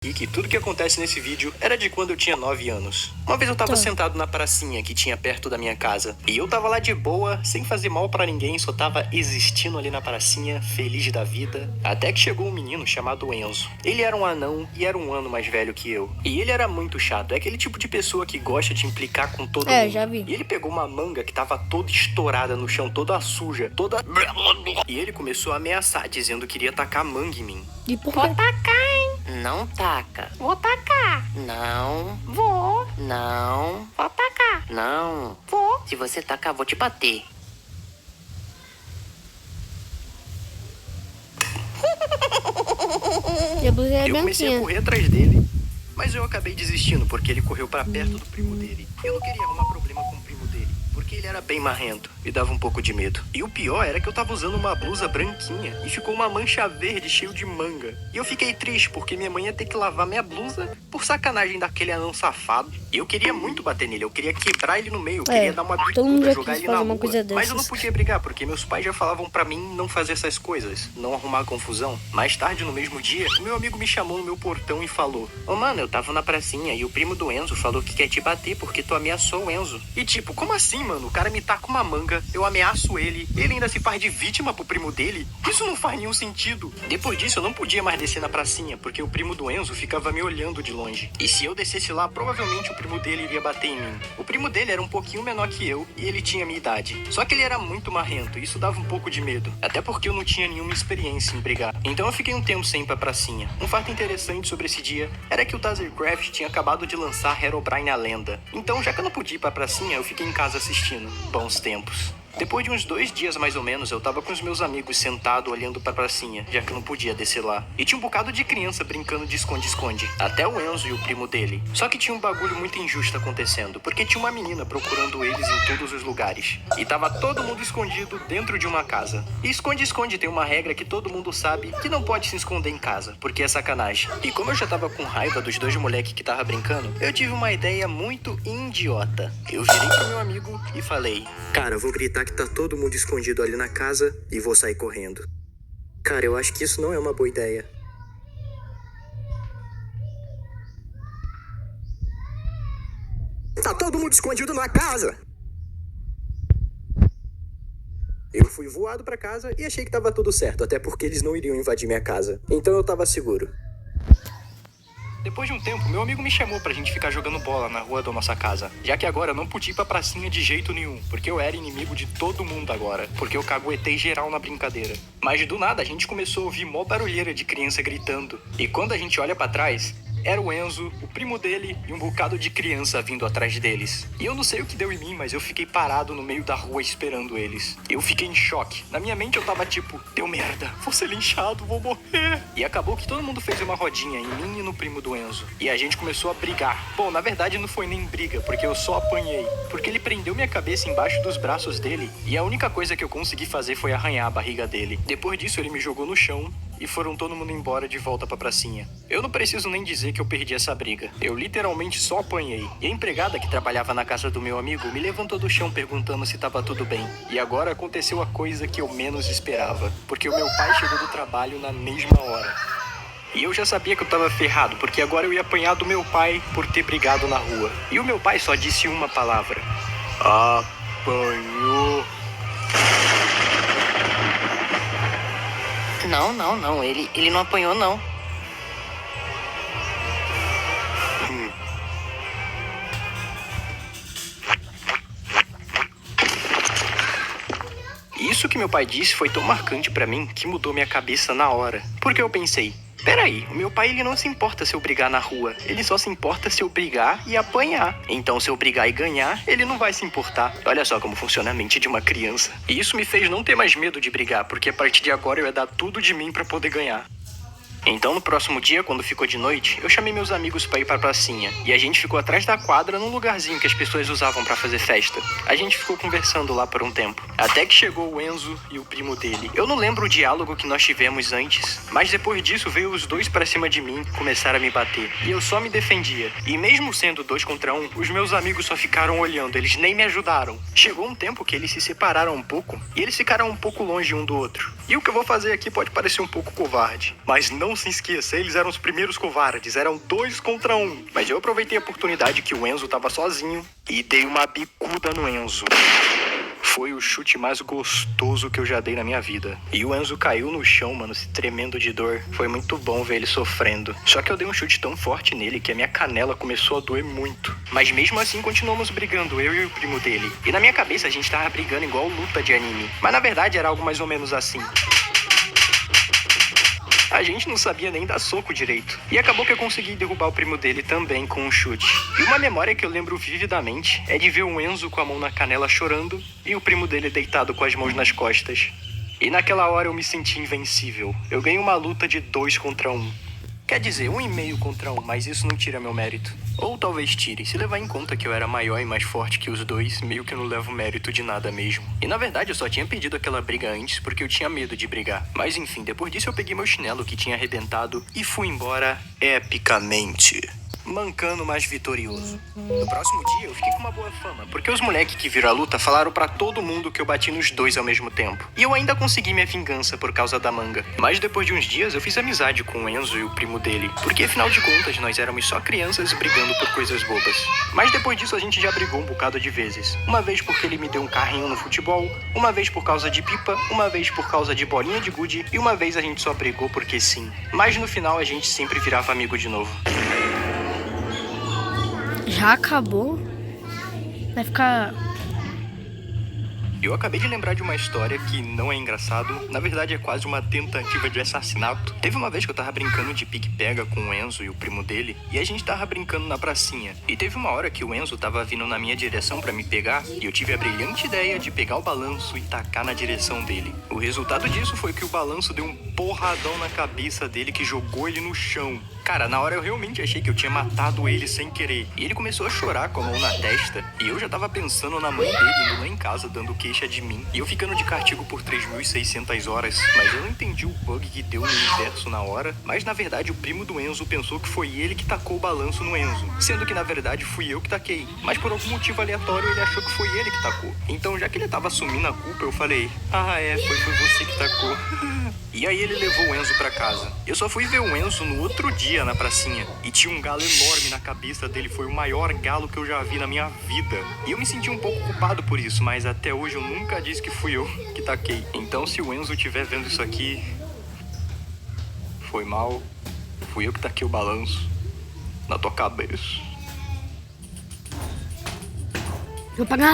E que tudo que acontece nesse vídeo era de quando eu tinha 9 anos. Uma vez eu tava sentado na pracinha que tinha perto da minha casa. E eu tava lá de boa, sem fazer mal pra ninguém, só tava existindo ali na pracinha, feliz da vida. Até que chegou um menino chamado Enzo. Ele era um anão e era um ano mais velho que eu. E ele era muito chato, é aquele tipo de pessoa que gosta de implicar com todo mundo. Já vi. E ele pegou uma manga que tava toda estourada no chão, toda suja, toda... E ele começou a ameaçar, dizendo que iria tacar manga em mim. E por Vou quê? tacar, hein? Não taca. Vou tacar. Não. Vou. Não. Vou tacar. Não. Vou. Se você tacar, vou te bater. E a blusa é Eu comecei a branquinha. correr atrás dele, mas eu acabei desistindo porque ele correu pra perto do primo dele. Eu não queria arrumar problema com o primo dele, porque ele era bem marrento e dava um pouco de medo. E o pior era que eu tava usando uma blusa branquinha e ficou uma mancha verde cheio de manga. E eu fiquei triste porque minha mãe ia ter que lavar minha blusa por sacanagem daquele anão safado. E eu queria muito bater nele, eu queria quebrar ele no meio, eu queria dar uma todo mundo bicuda, já jogar quis ele na fazer uma rua. coisa Mas eu não dessas. podia brigar porque meus pais já falavam pra mim não fazer essas coisas, não arrumar confusão. Mais tarde, no mesmo dia, o meu amigo me chamou no meu portão e falou: Ô mano, eu tava na pracinha e o primo do Enzo falou que quer te bater porque tu ameaçou o Enzo. E tipo, como assim, mano? O cara me taca uma manga, eu ameaço ele ainda se faz de vítima pro primo dele? Isso não faz nenhum sentido. Depois disso, eu não podia mais descer na pracinha porque o primo do Enzo ficava me olhando de longe. E se eu descesse lá, provavelmente o primo dele iria bater em mim. O primo dele era um pouquinho menor que eu e ele tinha minha idade. Só que ele era muito marrento e isso dava um pouco de medo. Até porque eu não tinha nenhuma experiência em brigar. Então eu fiquei um tempo sem ir pra pracinha. Um fato interessante sobre esse dia era que o Tazercraft tinha acabado de lançar Herobrine a Lenda. Então, já que eu não podia ir pra pracinha, eu fiquei em casa assistindo. Bons tempos. Depois de uns 2 dias mais ou menos, eu tava com os meus amigos sentado olhando pra pracinha, já que eu não podia descer lá. E tinha um bocado de criança brincando de esconde-esconde. Até o Enzo e o primo dele. Só que tinha um bagulho muito injusto acontecendo, porque tinha uma menina procurando eles em todos os lugares. E tava todo mundo escondido dentro de uma casa. E esconde-esconde tem uma regra que todo mundo sabe que não pode se esconder em casa, porque é sacanagem. E como eu já tava com raiva dos 2 moleques que tava brincando, eu tive uma ideia muito idiota. Eu virei pro meu amigo e falei: Cara, eu vou gritar que tá todo mundo escondido ali na casa e vou sair correndo. Cara, eu acho que isso não é uma boa ideia. Tá todo mundo escondido na casa! Eu fui voado pra casa e achei que tava tudo certo, até porque eles não iriam invadir minha casa. Então eu tava seguro. Depois de um tempo, meu amigo me chamou pra gente ficar jogando bola na rua da nossa casa. Já que agora eu não podia ir pra pracinha de jeito nenhum, porque eu era inimigo de todo mundo agora. Porque eu caguetei geral na brincadeira. Mas do nada a gente começou a ouvir mó barulheira de criança gritando. E quando a gente olha pra trás, era o Enzo, o primo dele e um bocado de criança vindo atrás deles. E eu não sei o que deu em mim, mas eu fiquei parado no meio da rua esperando eles. Eu fiquei em choque. Na minha mente eu tava tipo, deu merda, vou ser linchado, vou morrer. E acabou que todo mundo fez uma rodinha em mim e no primo do Enzo. E a gente começou a brigar. Bom, na verdade não foi nem briga, porque eu só apanhei. Porque ele prendeu minha cabeça embaixo dos braços dele e a única coisa que eu consegui fazer foi arranhar a barriga dele. Depois disso ele me jogou no chão e foram todo mundo embora de volta pra pracinha. Eu não preciso nem dizer que eu perdi essa briga. Eu literalmente só apanhei. E a empregada que trabalhava na casa do meu amigo me levantou do chão perguntando se tava tudo bem. E agora aconteceu a coisa que eu menos esperava. Porque o meu pai chegou do trabalho na mesma hora. E eu já sabia que eu tava ferrado, porque agora eu ia apanhar do meu pai por ter brigado na rua. E o meu pai só disse uma palavra: apanhou. Não, ele não apanhou, não. Isso que meu pai disse foi tão marcante pra mim que mudou minha cabeça na hora. Porque eu pensei: peraí, o meu pai ele não se importa se eu brigar na rua. Ele só se importa se eu brigar e apanhar. Então se eu brigar e ganhar, ele não vai se importar. Olha só como funciona a mente de uma criança. E isso me fez não ter mais medo de brigar, porque a partir de agora eu ia dar tudo de mim pra poder ganhar. Então, no próximo dia, quando ficou de noite, eu chamei meus amigos pra ir pra pracinha. E a gente ficou atrás da quadra num lugarzinho que as pessoas usavam pra fazer festa. A gente ficou conversando lá por um tempo. Até que chegou o Enzo e o primo dele. Eu não lembro o diálogo que nós tivemos antes, mas depois disso veio os dois pra cima de mim e começaram a me bater. E eu só me defendia. E mesmo sendo 2 contra 1, os meus amigos só ficaram olhando, eles nem me ajudaram. Chegou um tempo que eles se separaram um pouco e eles ficaram um pouco longe um do outro. E o que eu vou fazer aqui pode parecer um pouco covarde, mas não se esqueça, eles eram os primeiros covardes, eram 2 contra 1. Mas eu aproveitei a oportunidade que o Enzo tava sozinho e dei uma bicuda no Enzo. Foi o chute mais gostoso que eu já dei na minha vida. E o Enzo caiu no chão, mano, se tremendo de dor. Foi muito bom ver ele sofrendo. Só que eu dei um chute tão forte nele que a minha canela começou a doer muito. Mas mesmo assim continuamos brigando, eu e o primo dele. E na minha cabeça a gente tava brigando igual luta de anime. Mas na verdade era algo mais ou menos assim. A gente não sabia nem dar soco direito. E acabou que eu consegui derrubar o primo dele também com um chute. E uma memória que eu lembro vividamente é de ver o Enzo com a mão na canela chorando e o primo dele deitado com as mãos nas costas. E naquela hora eu me senti invencível. Eu ganhei uma luta de 2 contra 1. Quer dizer, 1,5 contra 1, mas isso não tira meu mérito. Ou talvez tire, se levar em conta que eu era maior e mais forte que os dois, meio que eu não levo mérito de nada mesmo. E na verdade eu só tinha perdido aquela briga antes porque eu tinha medo de brigar. Mas enfim, depois disso eu peguei meu chinelo que tinha arrebentado e fui embora epicamente. Mancando, mas vitorioso. No próximo dia eu fiquei com uma boa fama, porque os moleques que viram a luta falaram pra todo mundo que eu bati nos dois ao mesmo tempo. E eu ainda consegui minha vingança por causa da manga. Mas depois de uns dias eu fiz amizade com o Enzo e o primo dele, porque afinal de contas nós éramos só crianças brigando por coisas bobas. Mas depois disso a gente já brigou um bocado de vezes. Uma vez porque ele me deu um carrinho no futebol, uma vez por causa de pipa, uma vez por causa de bolinha de gude e uma vez a gente só brigou porque sim. Mas no final a gente sempre virava amigo de novo. Já acabou? Vai ficar... Eu acabei de lembrar de uma história que não é engraçado. Na verdade é quase uma tentativa de assassinato. Teve uma vez que eu tava brincando de pique-pega com o Enzo e o primo dele, e a gente tava brincando na pracinha. E teve uma hora que o Enzo tava vindo na minha direção pra me pegar, e eu tive a brilhante ideia de pegar o balanço e tacar na direção dele. O resultado disso foi que o balanço deu um porradão na cabeça dele que jogou ele no chão. Cara, na hora eu realmente achei que eu tinha matado ele sem querer. E ele começou a chorar com a mão na testa. E eu já tava pensando na mãe dele indo lá em casa dando queixa de mim. E eu ficando de castigo por 3.600 horas. Mas eu não entendi o bug que deu no universo na hora. Mas na verdade o primo do Enzo pensou que foi ele que tacou o balanço no Enzo. Sendo que na verdade fui eu que taquei. Mas por algum motivo aleatório ele achou que foi ele que tacou. Então já que ele tava assumindo a culpa, eu falei: ah é, foi você que tacou. E aí ele levou o Enzo pra casa. Eu só fui ver o Enzo no outro dia na pracinha. E tinha um galo enorme na cabeça dele. Foi o maior galo que eu já vi na minha vida. E eu me senti um pouco culpado por isso, mas até hoje eu nunca disse que fui eu que taquei. Então se o Enzo estiver vendo isso aqui, foi mal. Fui eu que taquei o balanço na tua cabeça. Vou pagar